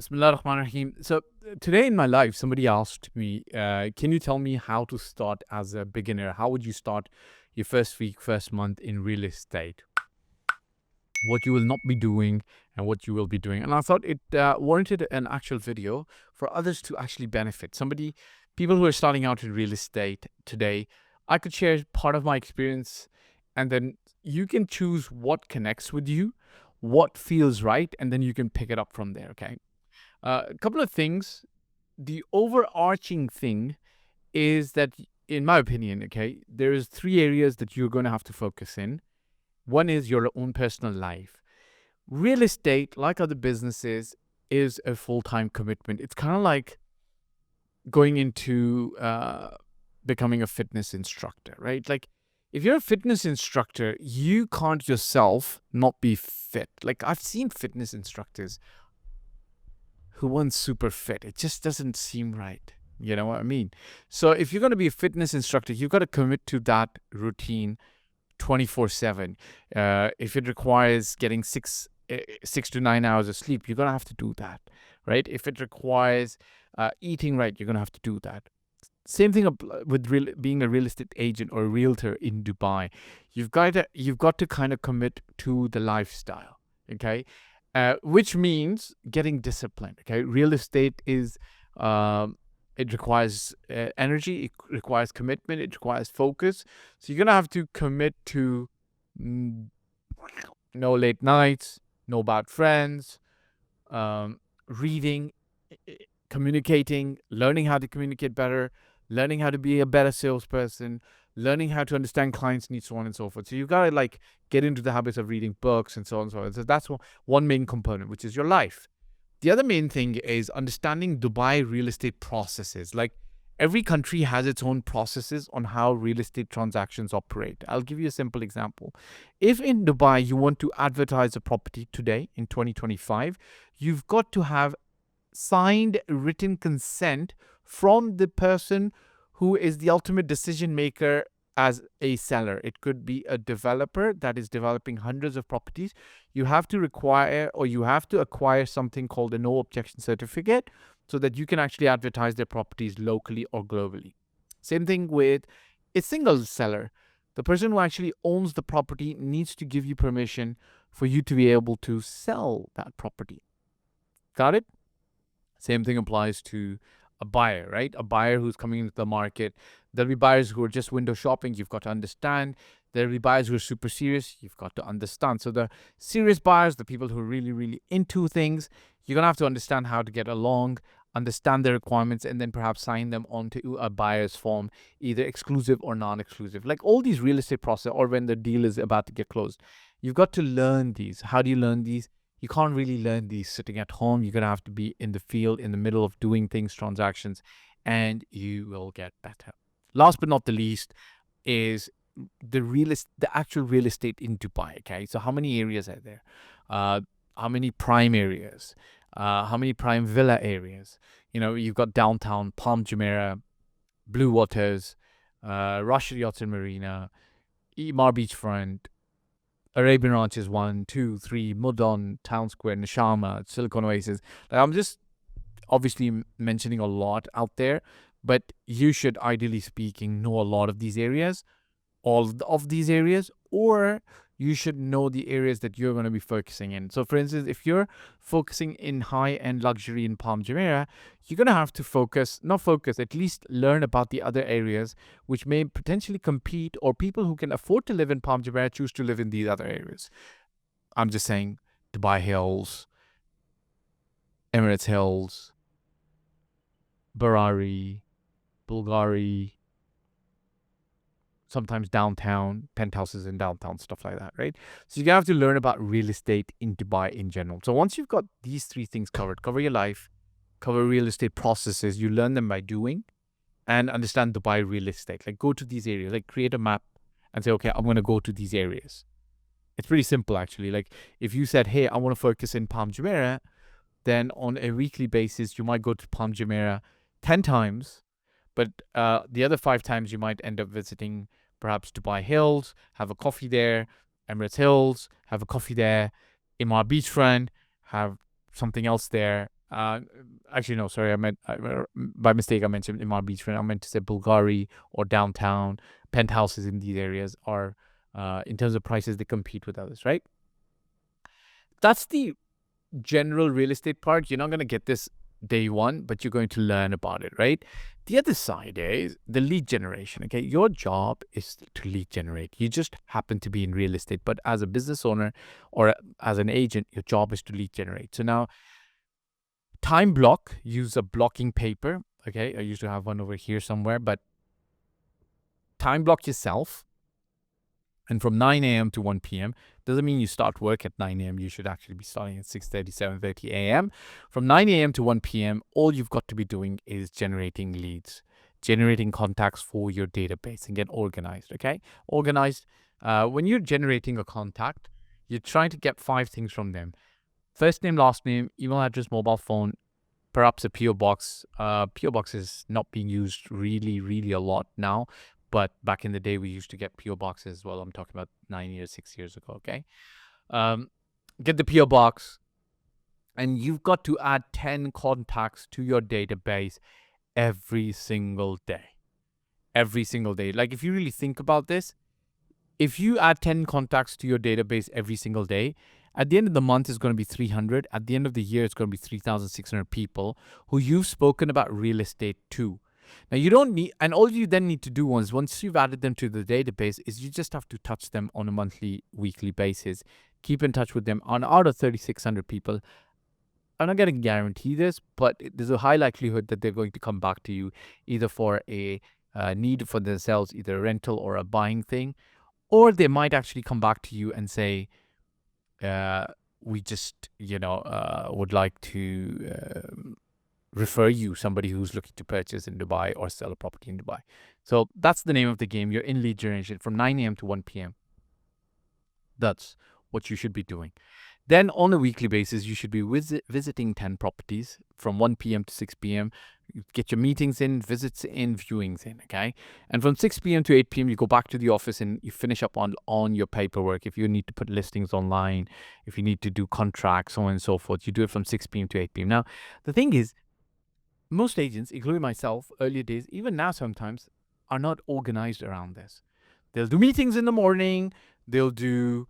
Bismillahirrahmanirrahim. So today in my life, somebody asked me, can you tell me how to start as a beginner? How would you start your first week, first month in real estate? What you will not be doing and what you will be doing. And I thought it warranted an actual video for others to actually benefit. People who are starting out in real estate today, I could share part of my experience, and then you can choose what connects with you, what feels right, and then you can pick it up from there. Okay. A couple of things. The overarching thing is that, in my opinion, okay, there's three areas that you're going to have to focus in. One is your own personal life. Real estate, like other businesses, is a full-time commitment. It's kind of like going into becoming a fitness instructor, right? Like, if you're a fitness instructor, you can't yourself not be fit. Like, I've seen fitness instructors who weren't super fit. It just doesn't seem right. You know what I mean? So if you're going to be a fitness instructor, you've got to commit to that routine 24/7. If it requires getting 6 to 9 hours of sleep, you're going to have to do that, right? If it requires eating right, you're going to have to do that. Same thing with being a real estate agent or a realtor in Dubai. You've got to kind of commit to the lifestyle, okay? Which means getting disciplined. Okay, real estate is it requires energy, it requires commitment, it requires focus. So you're gonna have to commit to no late nights, no bad friends, reading, communicating, learning how to communicate better, learning how to be a better salesperson, learning how to understand clients' needs, so on and so forth. So you've got to get into the habits of reading books and so on and so on. So that's one main component, which is your life. The other main thing is understanding Dubai real estate processes. Like, every country has its own processes on how real estate transactions operate. I'll give you a simple example. If in Dubai you want to advertise a property today in 2025, you've got to have signed written consent from the person who is the ultimate decision maker as a seller. It could be a developer that is developing hundreds of properties. You have to acquire something called a no objection certificate so that you can actually advertise their properties locally or globally. Same thing with a single seller. The person who actually owns the property needs to give you permission for you to be able to sell that property. Got it? Same thing applies to a buyer, right? A buyer who's coming into the market. There'll be buyers who are just window shopping. You've got to understand. There'll be buyers who are super serious. You've got to understand. So the serious buyers, the people who are really, really into things, you're going to have to understand how to get along, understand their requirements, and then perhaps sign them onto a buyer's form, either exclusive or non-exclusive. Like all these real estate process, or when the deal is about to get closed. You've got to learn these. How do you learn these? You can't really learn these sitting at home. You're going to have to be in the field, in the middle of doing things, transactions, and you will get better. Last but not the least is the actual real estate in Dubai. Okay, so how many areas are there? How many prime areas? How many prime villa areas? You know, you've got downtown, Palm Jumeirah, Blue Waters, Rashid Yachts and Marina, Emaar Beachfront, Arabian Ranches 1, 2, 3, Mudon, Town Square, Nishama, Silicon Oasis. Like, I'm just obviously mentioning a lot out there, but you should, ideally speaking, know a lot of these areas, all of these areas, or you should know the areas that you're going to be focusing in. So, for instance, if you're focusing in high-end luxury in Palm Jumeirah, you're going to have to at least learn about the other areas which may potentially compete, or people who can afford to live in Palm Jumeirah choose to live in these other areas. I'm just saying Dubai Hills, Emirates Hills, Barari, Bulgari, sometimes downtown, penthouses in downtown, stuff like that, right? So you have to learn about real estate in Dubai in general. So once you've got these three things covered, cover your life, cover real estate processes, you learn them by doing, and understand Dubai real estate. Like, go to these areas, like create a map and say, okay, I'm going to go to these areas. It's pretty simple, actually. Like, if you said, hey, I want to focus in Palm Jumeirah, then on a weekly basis, you might go to Palm Jumeirah 10 times, but the other 5 times you might end up visiting perhaps Dubai Hills, have a coffee there, Emirates Hills, have a coffee there, Emaar Beachfront, have something else there, Actually, no, sorry. By mistake, I mentioned Imar Beachfront. I meant to say Bulgari or downtown. Penthouses in these areas are, in terms of prices, they compete with others, right? That's the general real estate part. You're not going to get this day one, but you're going to learn about it, right? The other side is the lead generation. Okay. Your job is to lead generate. You just happen to be in real estate, but as a business owner or as an agent, your job is to lead generate. So now, time block, use a blocking paper. Okay. I used to have one over here somewhere, but time block yourself. And from 9 a.m. to 1 p.m. doesn't mean you start work at 9 a.m. You should actually be starting at 6:30, 7:30 a.m. From 9 a.m. to 1 p.m., all you've got to be doing is generating leads, generating contacts for your database, and get organized, okay? Organized. When you're generating a contact, you're trying to get 5 things from them. First name, last name, email address, mobile phone, perhaps a PO box. PO box is not being used really, really a lot now. But back in the day, we used to get PO boxes as well. I'm talking about 9 years, 6 years ago. Okay. Get the PO box, and you've got to add 10 contacts to your database every single day. Every single day. Like, if you really think about this, if you add 10 contacts to your database every single day, at the end of the month, it's going to be 300. At the end of the year, it's going to be 3,600 people who you've spoken about real estate to. Now, you don't need, and all you then need to do once you've added them to the database is you just have to touch them on a monthly, weekly basis. Keep in touch with them. On out of 3,600 people, I'm not going to guarantee this, but there's a high likelihood that they're going to come back to you either for a need for themselves, either a rental or a buying thing, or they might actually come back to you and say, we just, would like to refer you somebody who's looking to purchase in Dubai or sell a property in Dubai. So that's the name of the game. You're in lead generation from 9 a.m. to 1 p.m. That's what you should be doing. Then on a weekly basis, you should be visiting 10 properties from 1 p.m. to 6 p.m. You get your meetings in, visits in, viewings in, okay? And from 6 p.m. to 8 p.m., you go back to the office and you finish up on your paperwork. If you need to put listings online, if you need to do contracts, so on and so forth, you do it from 6 p.m. to 8 p.m. Now, the thing is, most agents, including myself, earlier days, even now sometimes, are not organized around this. They'll do meetings in the morning. They'll do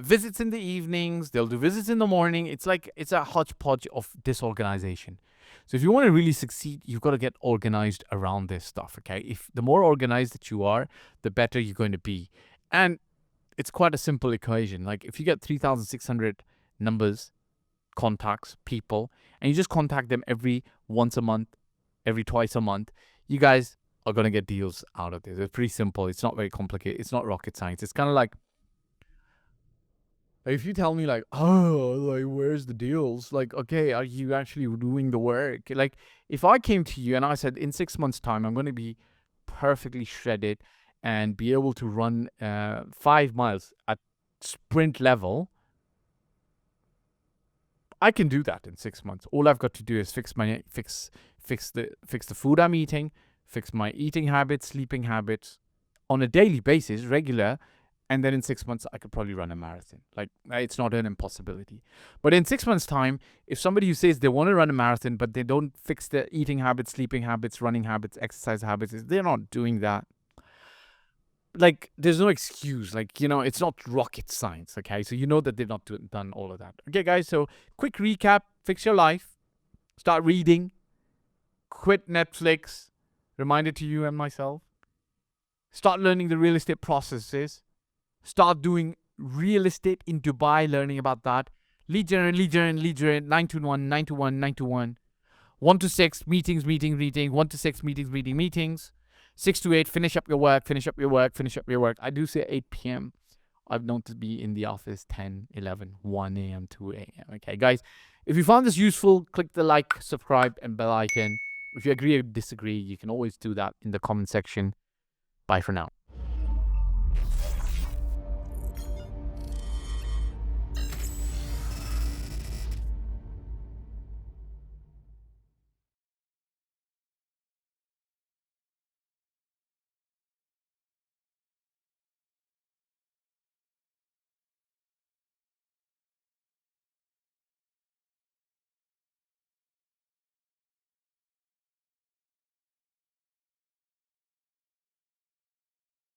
visits in the evenings. They'll do visits in the morning. It's like it's a hodgepodge of disorganization. So if you want to really succeed, you've got to get organized around this stuff, okay? If the more organized that you are, the better you're going to be. And it's quite a simple equation. Like, if you get 3,600 numbers, contacts, people, and you just contact them every once a month, every twice a month, you guys are going to get deals out of this. It's pretty simple. It's not very complicated. It's not rocket science. It's kind of like, if you tell me like, oh, like, where's the deals? Like, okay, are you actually doing the work? Like, if I came to you and I said, in 6 months' time, I'm going to be perfectly shredded and be able to run 5 miles at sprint level, I can do that in 6 months. All I've got to do is fix the food I'm eating, fix my eating habits, sleeping habits on a daily basis, regular, and then in 6 months I could probably run a marathon. Like, it's not an impossibility. But in 6 months' time, if somebody who says they want to run a marathon but they don't fix their eating habits, sleeping habits, running habits, exercise habits, they're not doing that. Like, there's no excuse. Like, it's not rocket science, okay? So you know that they've not done all of that. Okay, guys, so quick recap. Fix your life. Start reading. Quit Netflix. Reminder to you and myself. Start learning the real estate processes. Start doing real estate in Dubai, learning about that. Lead generate, 921, 921, 921. 1 to 6, meetings. 1 to 6, meetings. 6 to 8, finish up your work. I do say 8 p.m. I've known to be in the office 10, 11, 1 a.m., 2 a.m. Okay, guys, if you found this useful, click the like, subscribe, and bell icon. If you agree or disagree, you can always do that in the comment section. Bye for now.